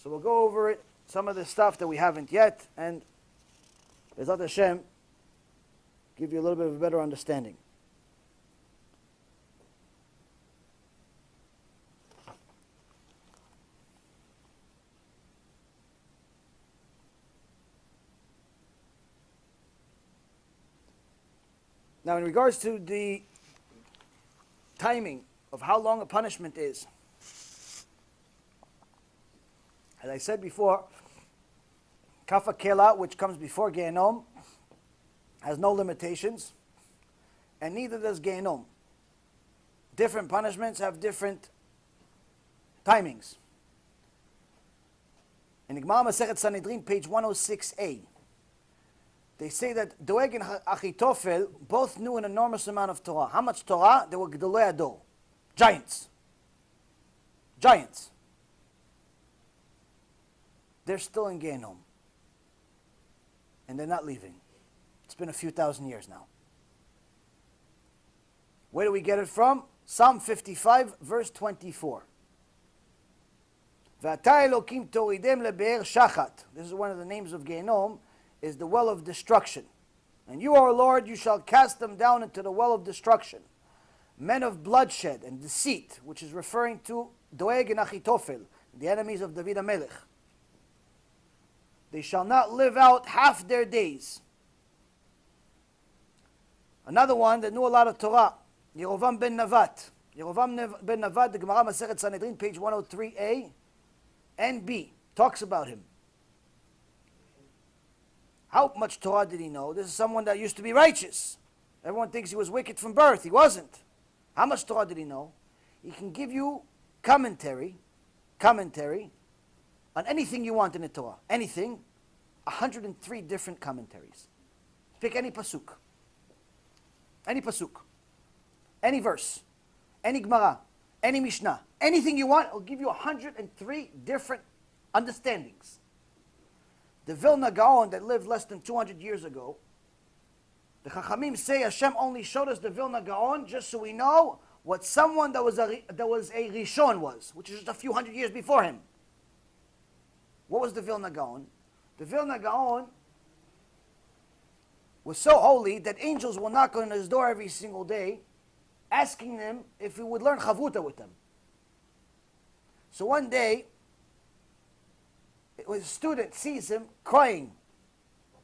So we'll go over it, some of the stuff that we haven't yet, and Bezat Hashem, give you a little bit of a better understanding. Now, in regards to the timing of how long a punishment is, as I said before, Kafa Kela, which comes before Gehinnom, has no limitations, and neither does Gehinnom. Different punishments have different timings. In Gemara Masechet Sanhedrin, page 106a, they say that Doeg and Achitofel both knew an enormous amount of Torah. How much Torah? They were Gedolei Ador, giants. Giants. They're still in Gehinnom. And they're not leaving. It's been a few thousand years now. Where do we get it from? Psalm 55, verse 24. V'ata Elokim toridem lebe'er shachat. This is one of the names of Gehinnom, is the well of destruction. And you, our Lord, you shall cast them down into the well of destruction. Men of bloodshed and deceit, which is referring to Doeg and Achitofel, the enemies of David HaMelech. They shall not live out half their days. Another one that knew a lot of Torah, Yerovam ben Navat. Yerovam ben Navat, the Gemara Masechet Sanhedrin, page 103a and b, talks about him. How much Torah did he know? This is someone that used to be righteous. Everyone thinks he was wicked from birth. He wasn't. How much Torah did he know? He can give you commentary on anything you want in the Torah. Anything. 103 different commentaries. Pick any pasuk. Any pasuk. Any verse. Any Gemara. Any Mishnah. Anything you want, it'll give you 103 different understandings. The Vilna Gaon that lived less than 200 years ago, the Chachamim say Hashem only showed us the Vilna Gaon just so we know what someone that was a Rishon was, which is just a few hundred years before him. What was the Vilna Gaon? The Vilna Gaon was so holy that angels will knock on his door every single day, asking them if he would learn Chavuta with them. So one day, a student sees him crying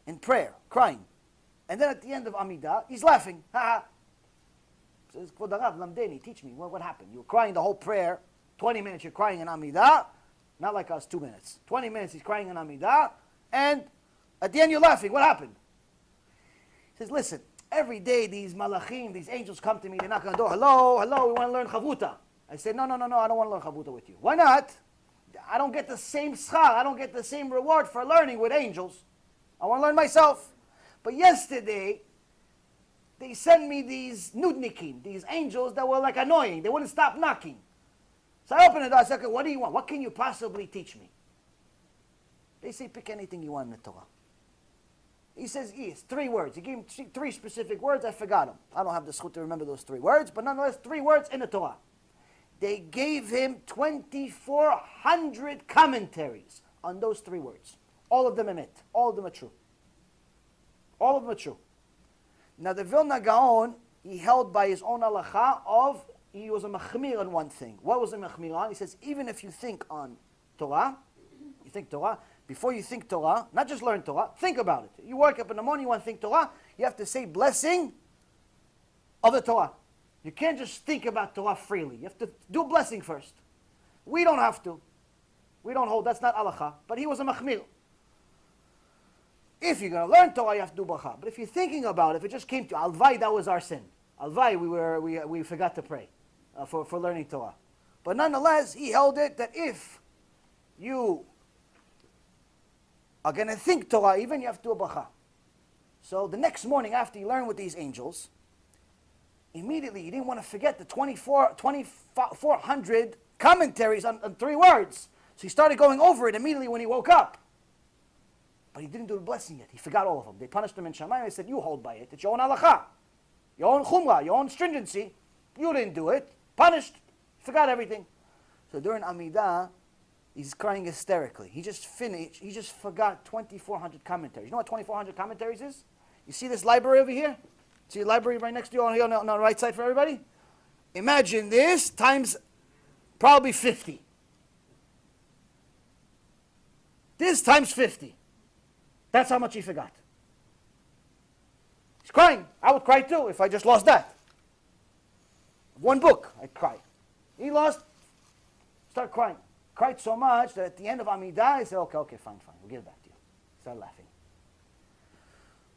in prayer, crying. And then at the end of Amidah, he's laughing. Ha ha. Says, Kvod Harav, Lamdeni, teach me, what happened? You were crying the whole prayer, 20 minutes you're crying in Amidah, not like us, 2 minutes. 20 minutes he's crying in Amidah, and at the end you're laughing. What happened? He says, listen, every day these malachim, these angels come to me, they knock on the door, hello, we want to learn Chavuta. I said, no, I don't want to learn Chavuta with you. Why not? I don't get the same schar, I don't get the same reward for learning with angels. I want to learn myself. But yesterday, they sent me these nudnikim, these angels that were like annoying. They wouldn't stop knocking. So I opened the door, I said, okay, what do you want? What can you possibly teach me? They say, pick anything you want in the Torah. He says, yes, 3 words. He gave him 3 specific words, I forgot them. I don't have the schut to remember those 3 words, but nonetheless, 3 words in the Torah. They gave him 2,400 commentaries on those 3 words. All of them emet. All of them are true. All of them are true. Now the Vilna Gaon, he held by his own halacha of, he was a machmir on one thing. What was a machmir on? He says, even if you think on Torah, you think Torah, before you think Torah, not just learn Torah, think about it. You wake up in the morning, you want to think Torah, you have to say blessing of the Torah. You can't just think about Torah freely. You have to do a blessing first. We don't have to. We don't hold, that's not halacha. But he was a machmir. If you're going to learn Torah, you have to do bracha. But if you're thinking about it, if it just came to alvai, that was our sin. Alvai, we forgot to pray for learning Torah. But nonetheless, he held it that if you are going to think Torah, even you have to do a bracha. So the next morning after you learn with these angels, immediately he didn't want to forget the 2,400 commentaries on 3 words. So he started going over it immediately when he woke up. But he didn't do the blessing yet. He forgot all of them. They punished him in Shammai. They said, you hold by it. It's your own halakha. Your own chumrah, your own stringency. You didn't do it. Punished. Forgot everything. So during Amidah, He's crying hysterically. He just finished. He just forgot 2,400 commentaries. You know what 2,400 commentaries is? You see this library over here? See the library right next to you on the right side for everybody? Imagine this times probably 50. This times 50. That's how much he forgot. He's crying. I would cry too if I just lost that. One book, I'd cry. He lost, start crying. Cried so much that at the end of Amidah, I said, okay, fine, we'll give it back to you. Start laughing.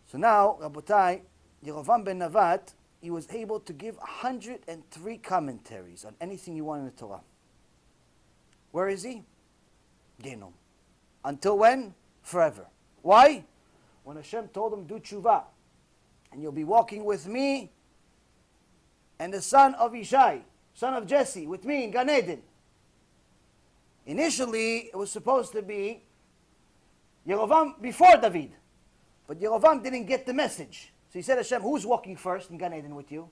So now, Rabotai, Yerovam ben Navat, he was able to give 103 commentaries on anything you want in the Torah. Where is he? Gehinnom. Until when? Forever. Why? When Hashem told him, do tshuva, and you'll be walking with me and the son of Ishai, son of Jesse, with me in Gan Eden. Initially, it was supposed to be Yerovam before David. But Yerovam didn't get the message. So he said, Hashem, who's walking first in Gan Eden with you?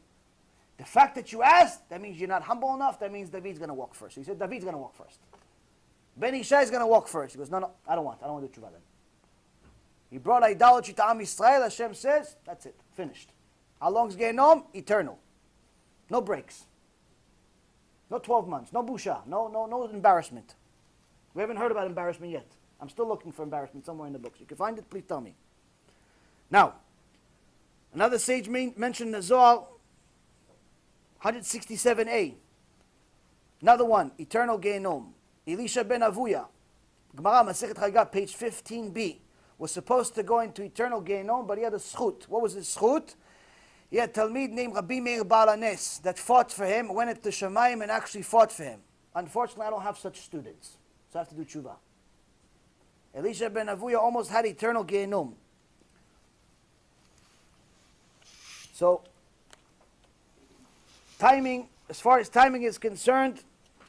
The fact that you asked, that means you're not humble enough. That means David's going to walk first. So he said, David's going to walk first. Ben Ishai is going to walk first. He goes, no, I don't want to do tshuva then. He brought idolatry to Am Yisrael. Hashem says, that's it, finished. How long is Gehinnom? Eternal. No breaks. No 12 months. No busha. No embarrassment. We haven't heard about embarrassment yet. I'm still looking for embarrassment somewhere in the books. You can find it, please tell me. Now, another sage mentioned the Zohar, 167a. Another one, eternal Gehinnom. Elisha ben Avuya, Gemara Masechet Chagah, page 15b, was supposed to go into eternal Gehinnom, but he had a schut. What was his schut? He had a Talmid named Rabbi Meir Baal HaNes that fought for him, went into Shemayim and actually fought for him. Unfortunately, I don't have such students, so I have to do tshuva. Elisha ben Avuya almost had eternal Gehinnom. So, timing, as far as timing is concerned,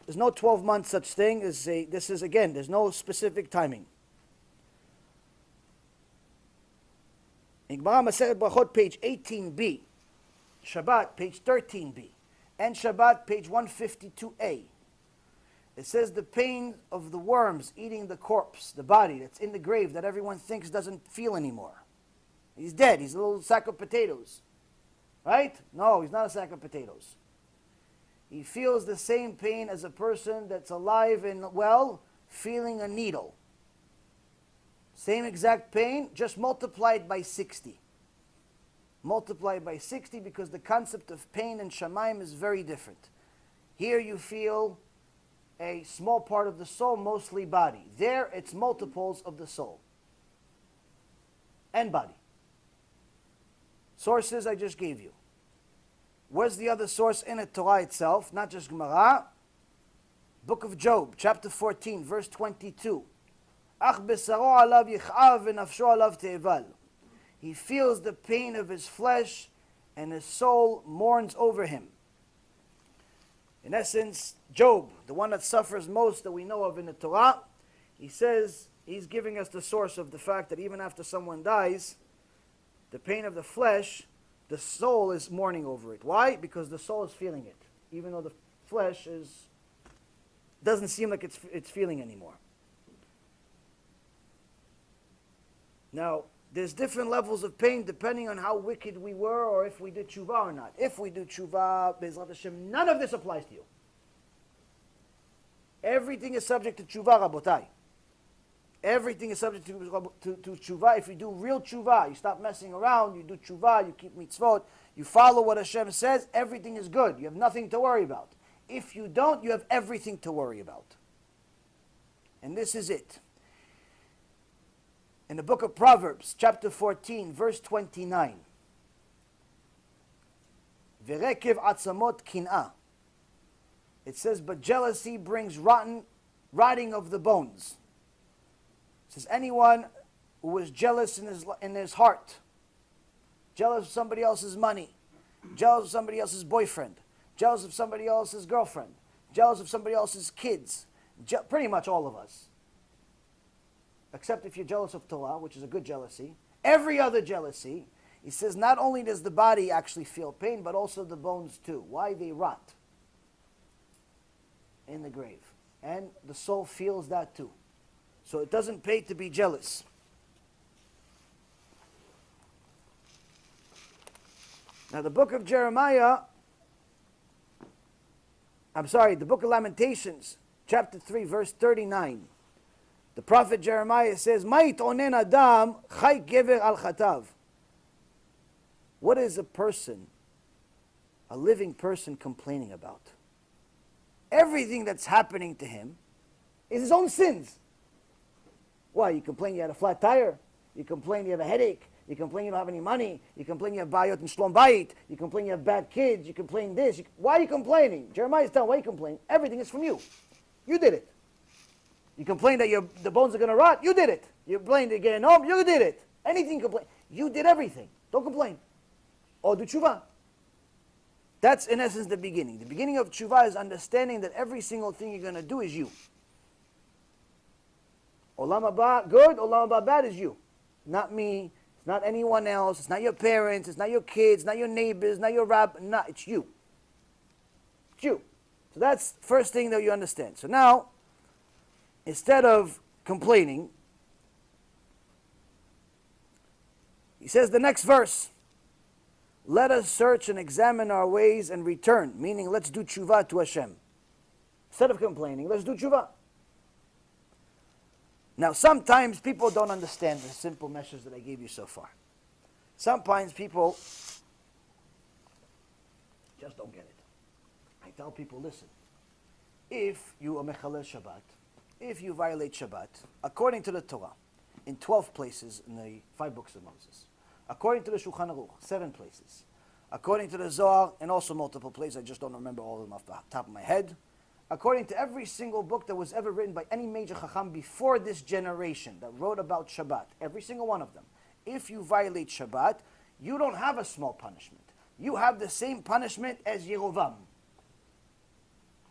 there's no 12-month such thing. This is, again, there's no specific timing. In Gemara Masechet Brachot, page 18b, Shabbat, page 13b, and Shabbat, page 152a, it says the pain of the worms eating the corpse, the body that's in the grave that everyone thinks doesn't feel anymore. He's dead. He's a little sack of potatoes. Right? No, he's not a sack of potatoes. He feels the same pain as a person that's alive and well, feeling a needle. Same exact pain, just multiplied by 60. Multiplied by 60 because the concept of pain in Shamayim is very different. Here you feel a small part of the soul, mostly body. There it's multiples of the soul and body. Sources I just gave you. Where's the other source in the Torah itself? Not just Gemara. Book of Job, chapter 14, verse 22. Ach besaro alav yich'av v'nafsho alav te'eval. He feels the pain of his flesh and his soul mourns over him. In essence, Job, the one that suffers most that we know of in the Torah, he says, he's giving us the source of the fact that even after someone dies, the pain of the flesh, the soul is mourning over it. Why? Because the soul is feeling it, even though the flesh doesn't seem like it's feeling anymore. Now, there's different levels of pain depending on how wicked we were or if we did tshuva or not. If we do tshuva, Be'ezrat Hashem, none of this applies to you. Everything is subject to tshuva, Rabotai. Everything is subject to tshuva. If you do real tshuva, you stop messing around, you do tshuva, you keep mitzvot, you follow what Hashem says, everything is good. You have nothing to worry about. If you don't, you have everything to worry about. And this is it. In the book of Proverbs, chapter 14, verse 29. Verekev atzamot kin'ah. It says, but jealousy brings rotting of the bones. It says, anyone who is jealous in his heart, jealous of somebody else's money, jealous of somebody else's boyfriend, jealous of somebody else's girlfriend, jealous of somebody else's kids, pretty much all of us. Except if you're jealous of Torah, which is a good jealousy. Every other jealousy, he says, not only does the body actually feel pain, but also the bones too. Why? They rot in the grave. And the soul feels that too. So it doesn't pay to be jealous. Now the book of Jeremiah, the book of Lamentations, chapter 3, verse 39. The prophet Jeremiah says, Ma'it onen adam chay gever al chatav. What is a living person complaining about? Everything that's happening to him is his own sins. Why? You complain you had a flat tire. You complain you have a headache. You complain you don't have any money. You complain you have bayot and shlom bayit. You complain you have bad kids. You complain this. Why are you complaining? Jeremiah is telling why you complain. Everything is from you. You did it. You complain that the bones are going to rot. You did it. You complain that Gehinnom. You did it. Anything you complain. You did everything. Don't complain. Or do tshuva. That's in essence the beginning. The beginning of tshuva is understanding that every single thing you're going to do is you. Olam haba good, olam haba bad is you. Not me, it's not anyone else, it's not your parents, it's not your kids, not your neighbors, not your rabbi, it's you. It's you. So that's the first thing that you understand. So now, instead of complaining, he says the next verse, let us search and examine our ways and return, meaning let's do tshuva to Hashem. Instead of complaining, let's do tshuva. Now, sometimes people don't understand the simple message that I gave you so far. Sometimes people just don't get it. I tell people, listen, if you are mechalel Shabbat, if you violate Shabbat, according to the Torah, in 12 places in the 5 books of Moses, according to the Shulchan Aruch, 7 places, according to the Zohar, and also multiple places, I just don't remember all of them off the top of my head, according to every single book that was ever written by any major Chacham before this generation that wrote about Shabbat, every single one of them, if you violate Shabbat, you don't have a small punishment. You have the same punishment as Yerovam.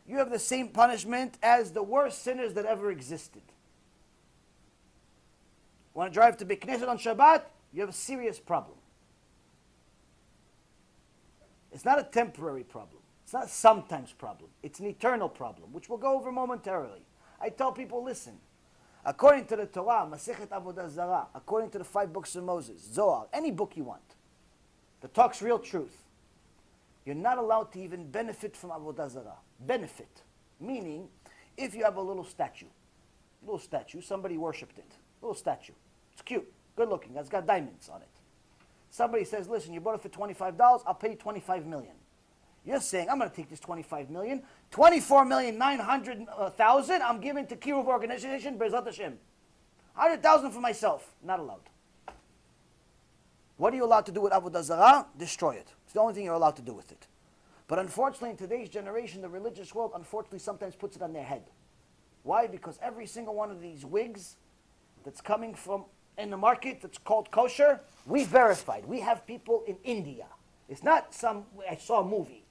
You have the same punishment as the worst sinners that ever existed. Want to drive to Beit Knesset on Shabbat? You have a serious problem. It's not a temporary problem. It's not a sometimes problem. It's an eternal problem, which we'll go over momentarily. I tell people, listen, according to the Torah, Masechet Avodah Zarah, according to the 5 books of Moses, Zohar, any book you want, that talks real truth, you're not allowed to even benefit from Avodah Zarah. Benefit. Meaning, if you have a little statue, somebody worshipped it, little statue. It's cute, good looking, it's got diamonds on it. Somebody says, listen, you bought it for $25, I'll pay you $25 million. You're saying, I'm going to take this $25 million, $24,900,000 I'm giving to Kiruv organization, Be'ezrat Hashem. $100,000 for myself. Not allowed. What are you allowed to do with Avodah Zarah? Destroy it. It's the only thing you're allowed to do with it. But unfortunately, in today's generation, the religious world, unfortunately, sometimes puts it on their head. Why? Because every single one of these wigs that's coming from in the market that's called kosher, we verified. We have people in India. It's not I saw a movie.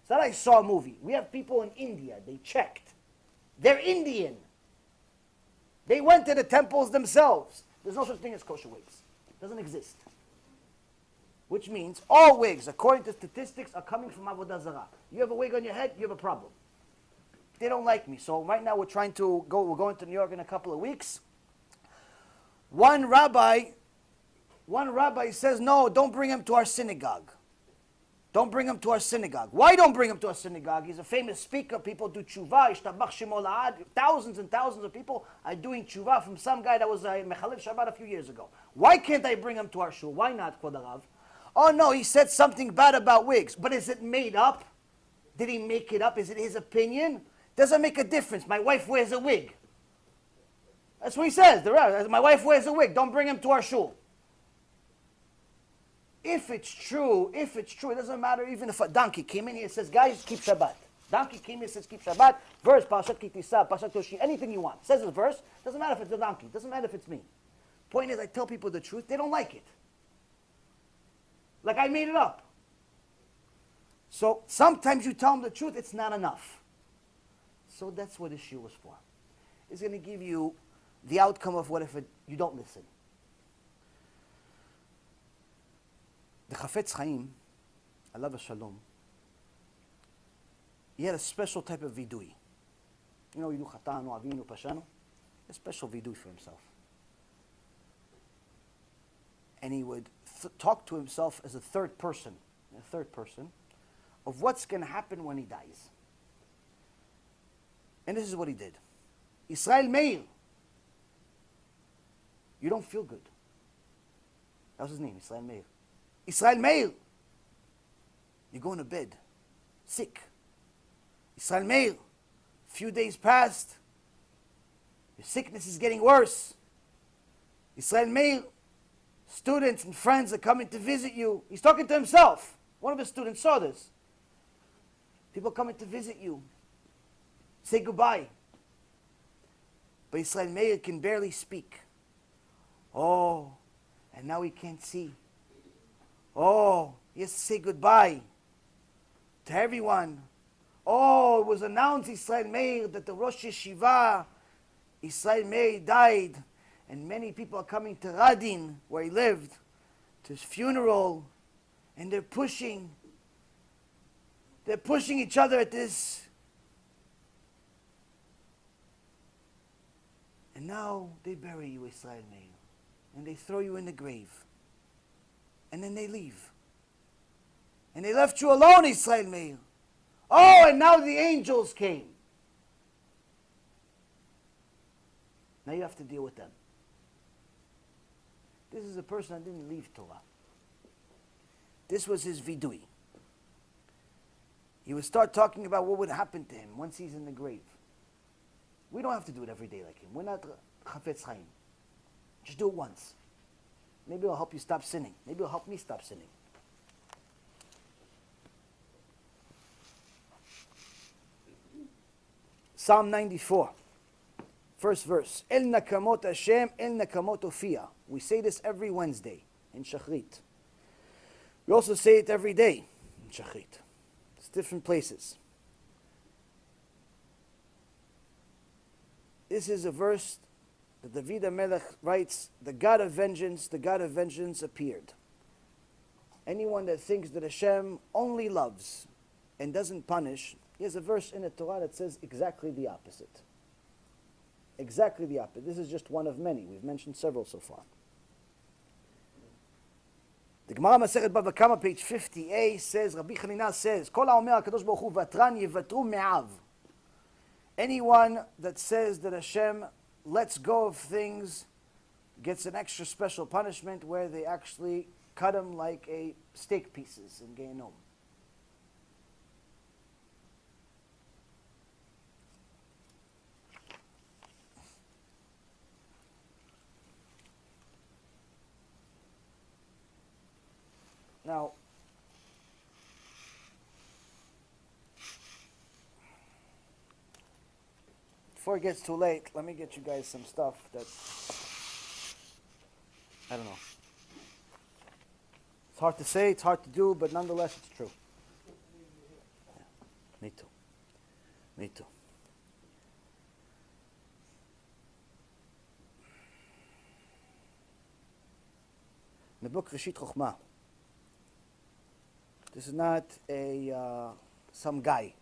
It's not I saw a movie. We have people in India. They checked. They're Indian. They went to the temples themselves. There's no such thing as kosher wigs. It doesn't exist. Which means all wigs, according to statistics, are coming from Avodah Zarah. You have a wig on your head, you have a problem. They don't like me. So right now we're going to New York in a couple of weeks. One rabbi says, no, don't bring him to our synagogue. Don't bring him to our synagogue. Why don't bring him to our synagogue? He's a famous speaker. People do tshuva. Ishtabach shemo la'ad. Thousands and thousands of people are doing tshuva from some guy that was a mechalel Shabbat a few years ago. Why can't I bring him to our shul? Why not, Kvod Harav? Oh no, he said something bad about wigs. But is it made up? Did he make it up? Is it his opinion? Doesn't make a difference. My wife wears a wig. That's what he says. My wife wears a wig. Don't bring him to our shul. If it's true, it doesn't matter even if a donkey came in here and says, guys, keep Shabbat. Donkey came in and says, keep Shabbat. Verse, Parashat Kitisa, Parashat Toshi, anything you want. Says the verse. Doesn't matter if it's a donkey. Doesn't matter if it's me. Point is, I tell people the truth. They don't like it. Like I made it up. So sometimes you tell them the truth, it's not enough. So that's what this shiur was for. It's going to give you the outcome of what if you don't listen. The Chafetz Chaim, alav shalom, he had a special type of vidui. You know, Yidu Chatanu, Avinu, Pashanu. A special vidui for himself. And he would talk to himself as a third person, of what's going to happen when he dies. And this is what he did. Israel Meir. You don't feel good. That was his name, Israel Meir. Israel Meir. You're going to bed, sick. Israel Meir. A few days passed. Your sickness is getting worse. Israel Meir. Students and friends are coming to visit you. He's talking to himself. One of his students saw this. People coming to visit you. Say goodbye. But Israel Meir can barely speak. Oh, and now he can't see. Oh, he has to say goodbye to everyone. Oh, it was announced, Israel Meir, that the Rosh Yeshiva, Israel Meir, died. And many people are coming to Radin, where he lived, to his funeral. And they're pushing each other at this. And now they bury you, Israel Meir. And they throw you in the grave. And then they leave. And they left you alone, Israel Meir. Oh, and now the angels came. Now you have to deal with them. This is a person that didn't leave Torah. This was his vidui. He would start talking about what would happen to him once he's in the grave. We don't have to do it every day like him. We're not Chafetz Chaim. Just do it once. Maybe it'll help you stop sinning. Maybe it'll help me stop sinning. Psalm 94. First verse. El nakamot Hashem, el nakamot Ofia. We say this every Wednesday in Shachrit. We also say it every day in Shachrit. It's different places. This is a verse that David HaMelech writes, the God of vengeance appeared. Anyone that thinks that Hashem only loves and doesn't punish, there's a verse in the Torah that says exactly the opposite. Exactly the opposite. This is just one of many. We've mentioned several so far. The Gemara Masechet Bava Kama, page 50a, says, Rabbi Chanina says, Kol ha'omer HaKadosh Baruch Hu vatran yivatru me'av. Anyone that says that Hashem lets go of things gets an extra special punishment where they actually cut him like a steak pieces in Gehinnom. Now, before it gets too late, let me get you guys some stuff that, I don't know. It's hard to say, it's hard to do, but nonetheless it's true. Yeah, me too. Me too. In the book Reshit Chochmah, this is not some guy.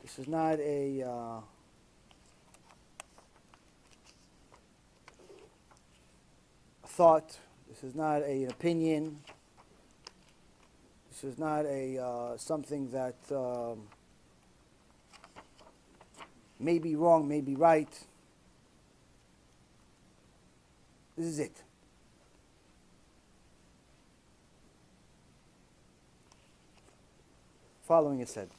This is not a thought. This is not an opinion. This is not a something that may be wrong, may be right. This is it. Following is said.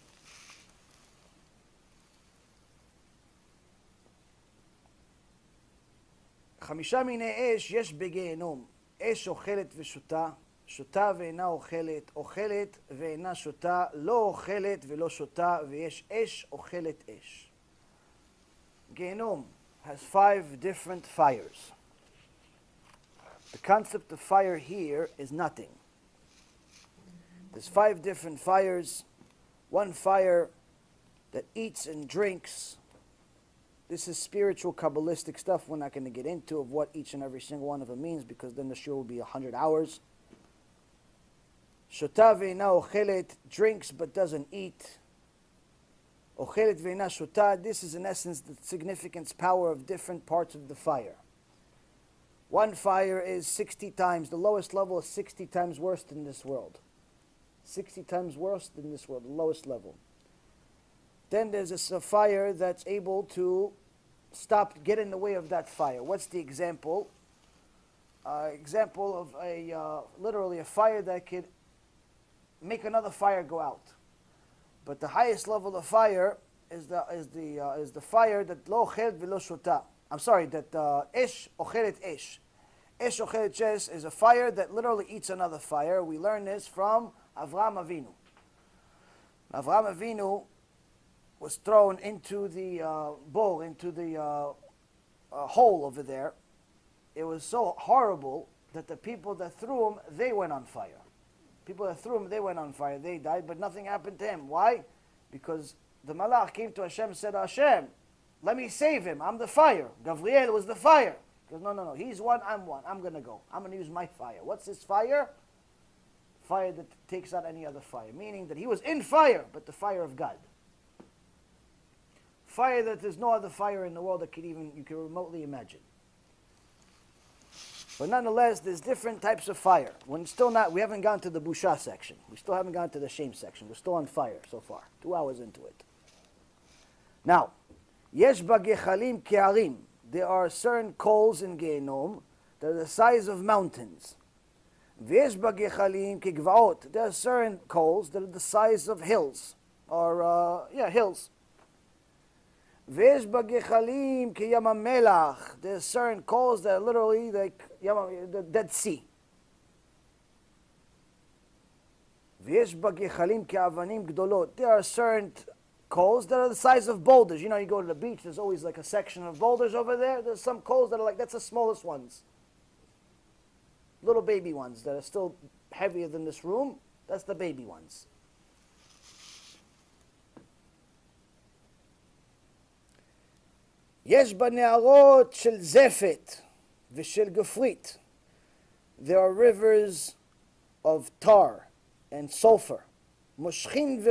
חמישה מיני אש יש בגיהנום. אש אוכלת ושותה, שותה ואינה אוכלת, אוכלת ואינה שותה, לא אוכלת ולא שותה, ויש אש אוכלת אש. Gehinnom has 5 different fires. The concept of fire here is nothing. There's 5 different fires. One fire that eats and drinks. This is spiritual, Kabbalistic stuff we're not going to get into of what each and every single one of them means, because then the shiur will be 100 hours. Shota ve'ina ochelet, drinks but doesn't eat. Ochelet ve'ina shota. This is in essence the significance, power of different parts of the fire. One fire is 60 times, the lowest level is 60 times worse than this world. 60 times worse than this world, the lowest level. Then there's a fire that's able to get in the way of that fire. What's the example? Example of literally a fire that could make another fire go out. But the highest level of fire is the fire that lo ochel v'lo shota. I'm sorry, that esh ochelet esh. Esh ochelet esh is a fire that literally eats another fire. We learn this from Avraham Avinu. Avraham Avinu was thrown into the bowl, into the hole over there. It was so horrible that the people that threw him, they went on fire. People that threw him, they went on fire. They died, but nothing happened to him. Why? Because the malach came to Hashem and said, Hashem, let me save him. I'm the fire. Gabriel was the fire. He goes, no. He's one, I'm one. I'm going to go. I'm going to use my fire. What's this fire? Fire that takes out any other fire. Meaning that he was in fire, but the fire of God. Fire that there's no other fire in the world that you can remotely imagine. But nonetheless, there's different types of fire. We haven't gone to the busha section. We still haven't gone to the shame section. We're still on fire so far. 2 hours into it. Now, yesh ba gechalim ke'arim. There are certain coals in Gehinnom that are the size of mountains. V'yesh ba gechalim ke'gvaot. There are certain coals that are the size of hills. Hills. V'yesh b'gechalim k'yam ha'melach. There's certain coals that are literally like the Dead Sea. V'yesh b'gechalim k'avanim gdolot. There are certain coals that are the size of boulders. You go to the beach, there's always like a section of boulders over there. There's some coals that are like, that's the smallest ones. Little baby ones that are still heavier than this room. That's the baby ones. יש בנהרות של זפת ושל גפרית. There are rivers of tar and sulfur. מושכין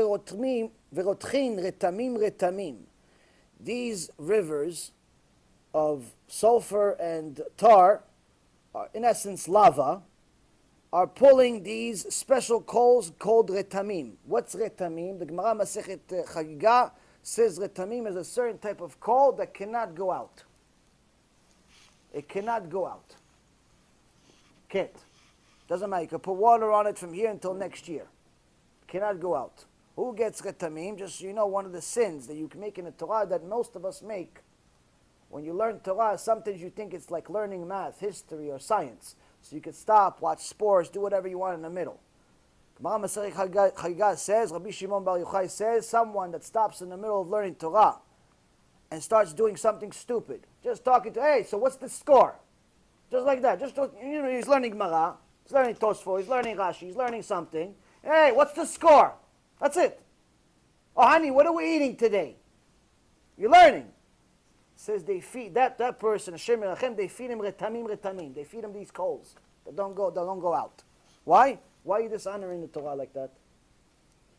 ורותחין רתמים רתמים. These rivers of sulfur and tar, are in essence lava, are pulling these special coals called retamim. What's retamim? The Gemara Masechet Chagiga says retamim is a certain type of coal that cannot go out. It cannot go out. Can't. Doesn't matter. You can put water on it from here until next year. Cannot go out. Who gets retamim? Just one of the sins that you can make in the Torah that most of us make. When you learn Torah, sometimes you think it's like learning math, history, or science. So you can stop, watch sports, do whatever you want in the middle. Gemara Masechet Chagiga says, Rabbi Shimon Bar Yochai says, someone that stops in the middle of learning Torah and starts doing something stupid, just talking to, hey, so what's the score? Just like that. He's learning Gemara, he's learning Tosfot, he's learning Rashi, he's learning something. Hey, what's the score? That's it. Oh, honey, what are we eating today? You're learning. Says they feed that person, Hashem Yerachem, they feed him retamim. They feed him these coals that don't go out. Why? Why are you dishonoring the Torah like that?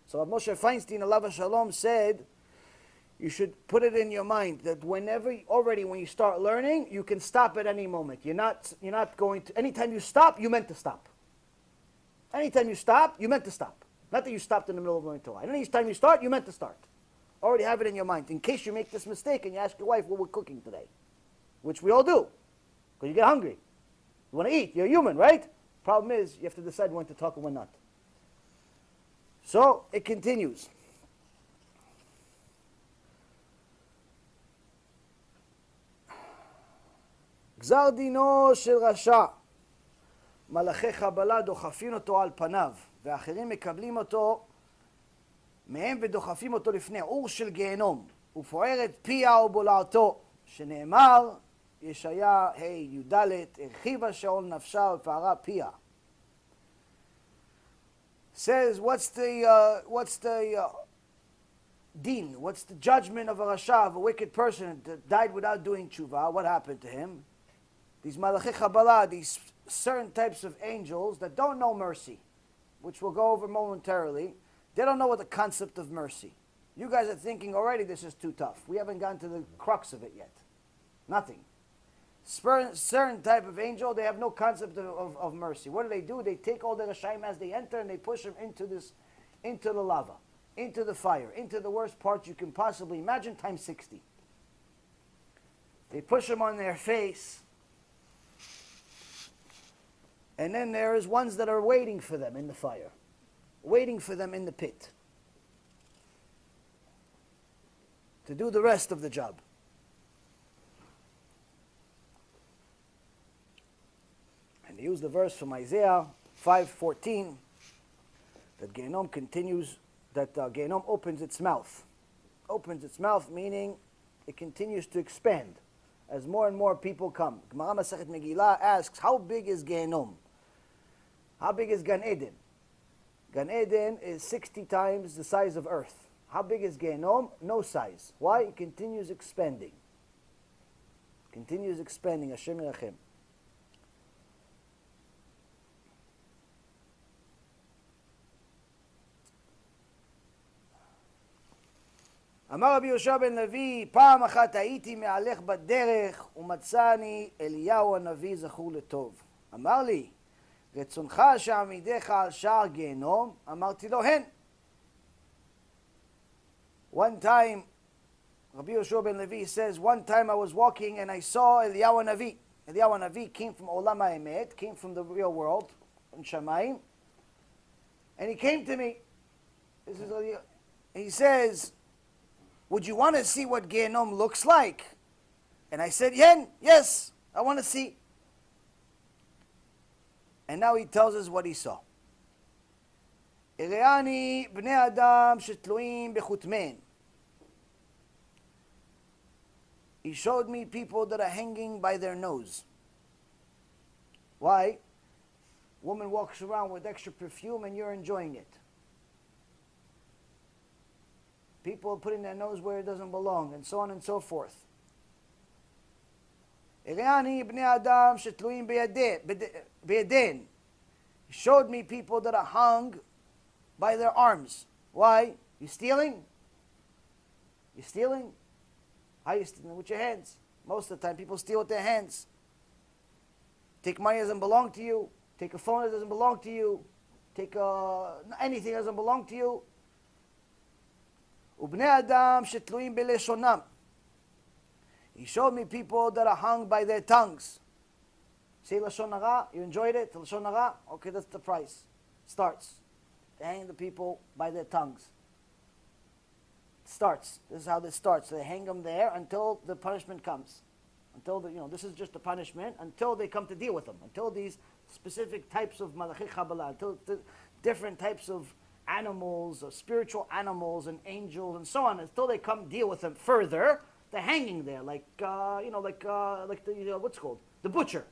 So Rav Moshe Feinstein, Alav Shalom, said you should put it in your mind that when you start learning, you can stop at any moment. You're not going to. Anytime you stop, you meant to stop. Anytime you stop, you meant to stop. Not that you stopped in the middle of learning Torah. Anytime you start, you meant to start. Already have it in your mind in case you make this mistake and you ask your wife what we're cooking today, which we all do, because you get hungry. You want to eat. You're human, right? Problem is, you have to decide when to talk and when not. So, it continues. גזר דינו של רשע, מלאכי חבלה דוחפים אותו על פניו, ואחרים מקבלים אותו מהם ודוחפים אותו לפני אור של גיהנום, ופוערת פיה ובולעתו, שנאמר, ישעיה י"ד, הרחיבה שאול נפשה ופערה פיה. Says, what's the din? What's the judgment of a rasha, of a wicked person that died without doing tshuva? What happened to him? These malachi chabala, these certain types of angels that don't know mercy, which we'll go over momentarily, they don't know what the concept of mercy. You guys are thinking already this is too tough. We haven't gotten to the crux of it yet. Nothing. Certain type of angel, they have no concept of mercy. What do? They take all the Rashaim as they enter and they push them into the lava, into the fire, into the worst part you can possibly imagine, times 60. They push them on their face. And then there is ones that are waiting for them in the fire, waiting for them in the pit to do the rest of the job. And they use the verse from Isaiah 5:14 that Gehinnom continues, that Gehinnom opens its mouth. Opens its mouth, meaning it continues to expand as more and more people come. Gemara Masechet Megillah asks, how big is Gehinnom? How big is Gan Eden? Gan Eden is 60 times the size of Earth. How big is Gehinnom? No size. Why? It continues expanding. Continues expanding. Hashem Yerachem. אמר רבי יהושע בן לוי, פעם אחת הייתי מהלך בדרך ומצאני אליהו הנביא זכור לטוב. אמר לי, רצונך שעמידך על שער גיהנום? אמרתי לו, הן. One time, Rabbi Yaron Reuven says, one time I was walking and I saw Eliyahu Hanavi. Eliyahu Hanavi came from Olam HaEmet, came from the real world, in Shamayim, and he came to me. This is he says, would you want to see what Gehinnom looks like? And I said, yes, I want to see. And now he tells us what he saw. הראני בני אדם שתלויים בחוטמיהם. He showed me people that are hanging by their nose. Why? Woman walks around with extra perfume and you're enjoying it. People putting their nose where it doesn't belong, and so on and so forth. הראני בני אדם שתלויים בידיהן. He showed me people that are hung by their arms. Why? You stealing? You stealing? How you stealing? With your hands. Most of the time people steal with their hands. Take money that doesn't belong to you. Take a phone that doesn't belong to you. Take anything that doesn't belong to you. ובני אדם שתלויים בלשונם. He showed me people that are hung by their tongues. Say Lashon Hara, you enjoyed it? Lashon Hara? Okay, that's the price. Starts. They hang the people by their tongues. Starts. This is how this starts. They hang them there until the punishment comes. Until this is just the punishment until they come to deal with them. Until these specific types of Malachi Kabbalah, until the different types of animals, or spiritual animals and angels and so on, until they come deal with them further, they're hanging there like the what's it called? The butcher.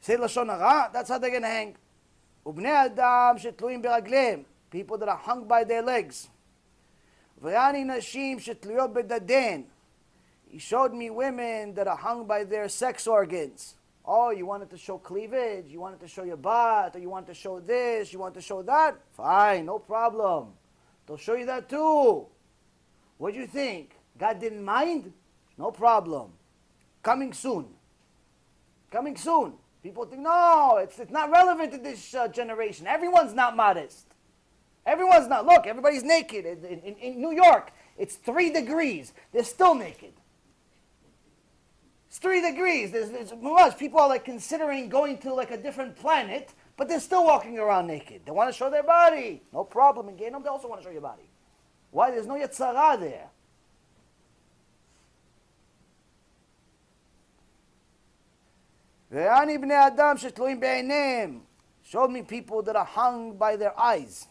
Say Lashon Hara, that's how they're going to hang. ובני אדם שתלויים ברגליהם, people that are hung by their legs. וראני נשים שתלויות בדדיהן. He showed me women that are hung by their sex organs. Oh, you wanted to show cleavage, you wanted to show your butt, or you want to show this, you want to show that? Fine, no problem. They'll show you that too. What do you think? God didn't mind? No problem. Coming soon. Coming soon. People think, no, it's not relevant to this generation. Everyone's not modest. Everyone's not. Look, everybody's naked. In New York, it's 3 degrees. They're still naked. It's 3 degrees. There's much. People are like considering going to like a different planet, but they're still walking around naked. They want to show their body. No problem. In Gehinnom, they also want to show your body. Why? There's no Yetzirah there. וראני בני אדם שתלויים בעיניהם. Showed me people that are hung by their eyes.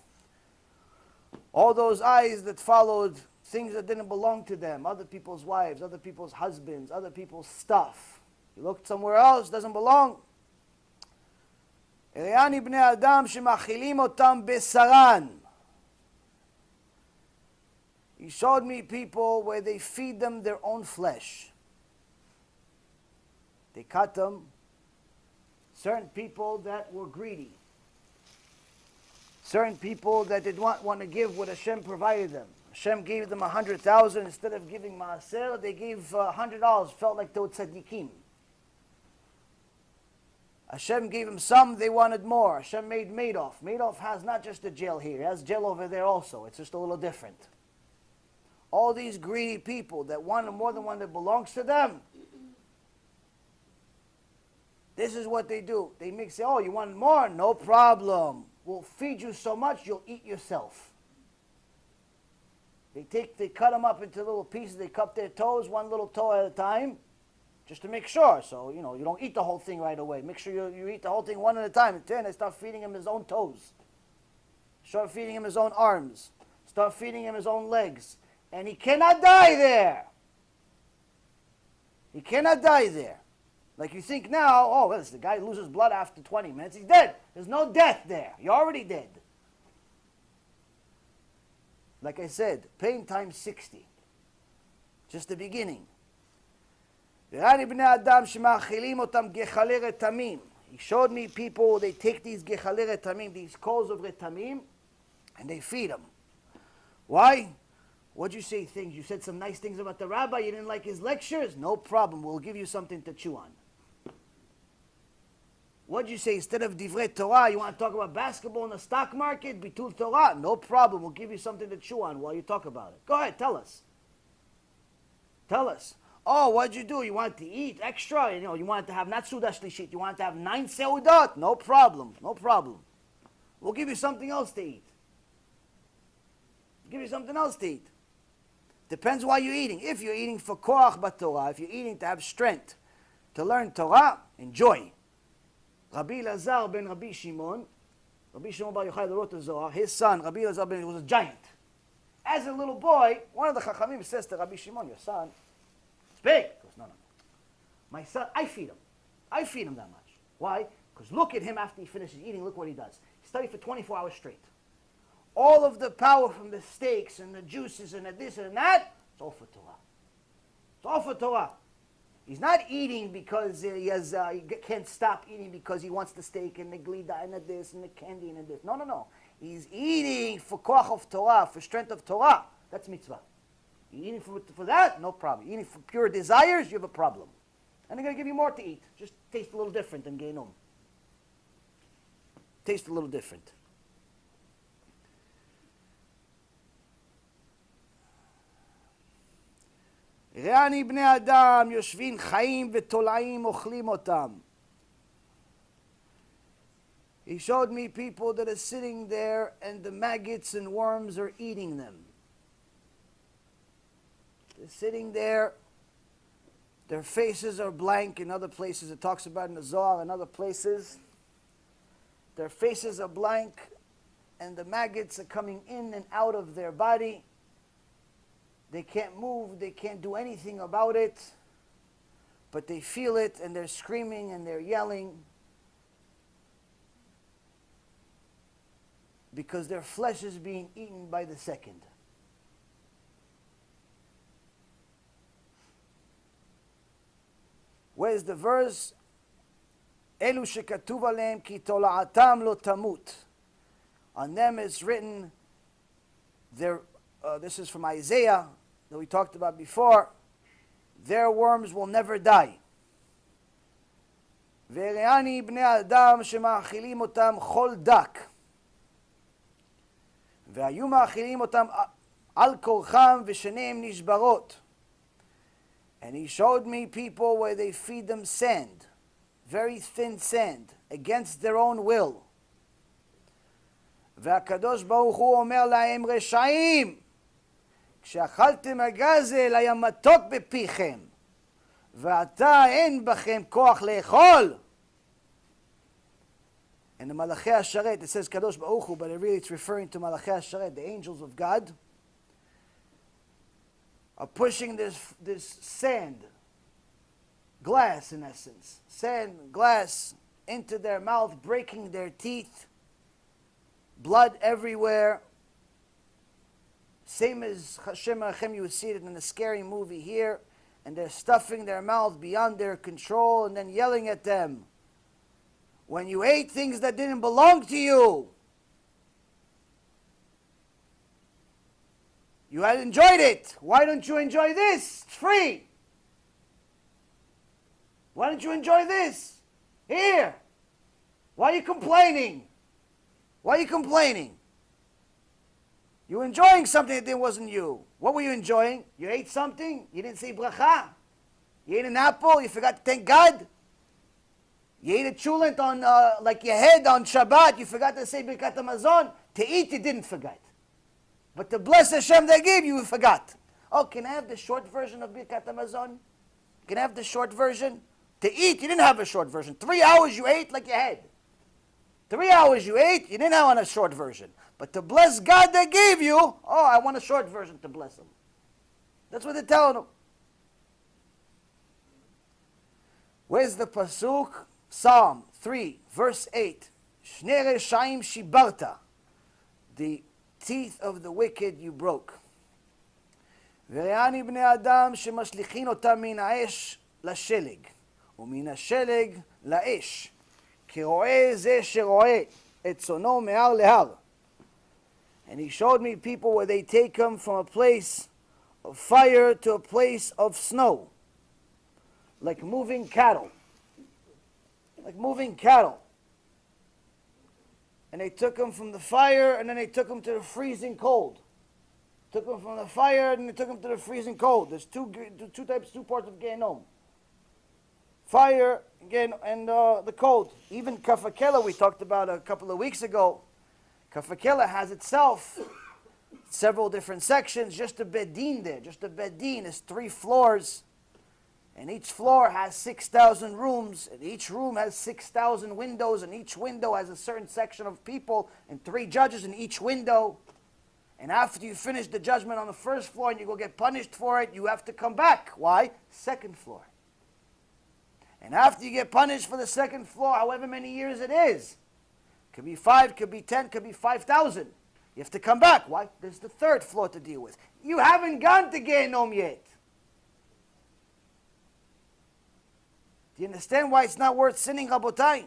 All those eyes that followed things that didn't belong to them. Other people's wives, other people's husbands, other people's stuff. You looked somewhere else, doesn't belong. ראני בני אדם שמאכילים אותם בשרן. He showed me people where they feed them their own flesh. They cut them. Certain people that were greedy. Certain people that did not want to give what Hashem provided them. Hashem gave them 100,000. Instead of giving maaser, they gave $100. Felt like they were tzaddikim. Hashem gave them some, they wanted more. Hashem made Madoff. Madoff has not just a jail here, he has jail over there also. It's just a little different. All these greedy people that want more than one that belongs to them, this is what they do. They make say, oh, you want more? No problem. We'll feed you so much you'll eat yourself. They cut them up into little pieces. They cut their toes, one little toe at a time, just to make sure. So, you don't eat the whole thing right away. Make sure you eat the whole thing one at a time. And then they start feeding him his own toes. Start feeding him his own arms. Start feeding him his own legs. And he cannot die there. He cannot die there. Like you think now, oh, well, the guy loses blood after 20 minutes. He's dead. There's no death there. You're already dead. Like I said, pain times 60. Just the beginning. He showed me people, they take these gechalei retamim, these coals of retamim, and they feed them. Why? What'd you say things? You said some nice things about the rabbi, you didn't like his lectures? No problem, we'll give you something to chew on. What'd you say? Instead of divrei Torah, you want to talk about basketball in the stock market? Bitul Torah? No problem, we'll give you something to chew on while you talk about it. Go ahead, tell us. Tell us. Oh, what'd you do? You wanted to eat extra? You wanted to have not Suda Shlishit. You wanted to have 9 Seudot? No problem. No problem. We'll give you something else to eat. Give you something else to eat. Depends why you're eating. If you're eating for koach b'Torah, if you're eating to have strength to learn Torah, enjoy. Rabbi Lazar ben Rabbi Shimon Bar Yochai wrote the Zohar, his son, Rabbi Lazar ben, was a giant. As a little boy, one of the Chachamim says to Rabbi Shimon, your son, it's big. He goes, no. My son, I feed him. I feed him that much. Why? Because look at him after he finishes eating, look what he does. He studied for 24 hours straight. All of the power from the steaks and the juices and the this and that, it's all for Torah. It's all for Torah. He's not eating because he can't stop eating because he wants the steak and the glida and the this and the candy and the this. No. He's eating for koach of Torah, for strength of Torah. That's mitzvah. You're eating for that? No problem. You're eating for pure desires? You have a problem. And they're going to give you more to eat. Just taste a little different than Gehinnom. Taste a little different. ראני בני אדם יושבים חיים ותולעים אוכלים אותם. He showed me people that are sitting there and the maggots and worms are eating them. They're sitting there, their faces are blank. In other places it talks about in the Zohar and other places. Their faces are blank and the maggots are coming in and out of their body. They can't move, they can't do anything about it, but they feel it and they're screaming and they're yelling because their flesh is being eaten by the second. Where's the verse? Elu shekatuv aleim ki tola'atam lo tamut. On them it's written, this is from Isaiah, that we talked about before, their worms will never die. וראני בני אדם שמאכילים אותם חול דק. והיו מאכילים אותם על כורחם ושניהם נשברות. And he showed me people where they feed them sand, very thin sand, against their own will. והקדוש ברוך הוא אומר להם רשעים, כשאכלתם הגזל היה מתוק בפיכם, ועתה אין בכם כוח לאכול. And the Malachei HaSharet, it says Kadosh Baruch Hu, but really it's referring to Malachei HaSharet, the angels of God, are pushing this sand, glass in essence, sand, glass, into their mouth, breaking their teeth, blood everywhere. Same as Hashem Arachem, you would see it in the scary movie here, and they're stuffing their mouth beyond their control and then yelling at them. When you ate things that didn't belong to you, You had enjoyed it. Why don't you enjoy this? It's free. Why don't you enjoy this? Here. Why are you complaining? Why are you complaining? You're enjoying something that wasn't you. What were you enjoying? You ate something? You didn't say bracha? You ate an apple? You forgot to thank God? You ate a chulent on, like your head on Shabbat? You forgot to say Birkat Hamazon? To eat, you didn't forget. But to bless Hashem they gave you, you forgot. Oh, can I have the short version of Birkat Hamazon? Can I have the short version? To eat, you didn't have a short version. 3 hours you ate like your head. 3 hours you ate, you didn't have on a short version. But to bless God they gave you, oh, I want a short version to bless Him. That's what they're telling them. Where's the pasuk? Psalm 3, verse 8. Shnei reshaim shibarta. The teeth of the wicked you broke. V're'ani bnei adam shemashlichin otam min ha'esh לשלג, ומן השלג לאש, כרועה זה שרועה את צונו מהר להר. And he showed me people where they take them from a place of fire to a place of snow, like moving cattle. Like moving cattle. And they took them from the fire, and then they took them to the freezing cold. Took them from the fire, and they took them to the freezing cold. There's two parts of Gehinnom. Fire, again, and the cold. Even Kafakela, we talked about a couple of weeks ago. Kafakela has itself several different sections. Just a bedin there. Just a bedin is 3 floors. And each floor has 6,000 rooms. And each room has 6,000 windows. And each window has a certain section of people. And 3 judges in each window. And after you finish the judgment on the first floor and you go get punished for it, you have to come back. Why? Second floor. And after you get punished for the second floor, however many years it is, could be 5, could be 10, could be 5,000. You have to come back. Why? There's the third floor to deal with. You haven't gone to Gehinnom yet. Do you understand why it's not worth sinning, Rabotai?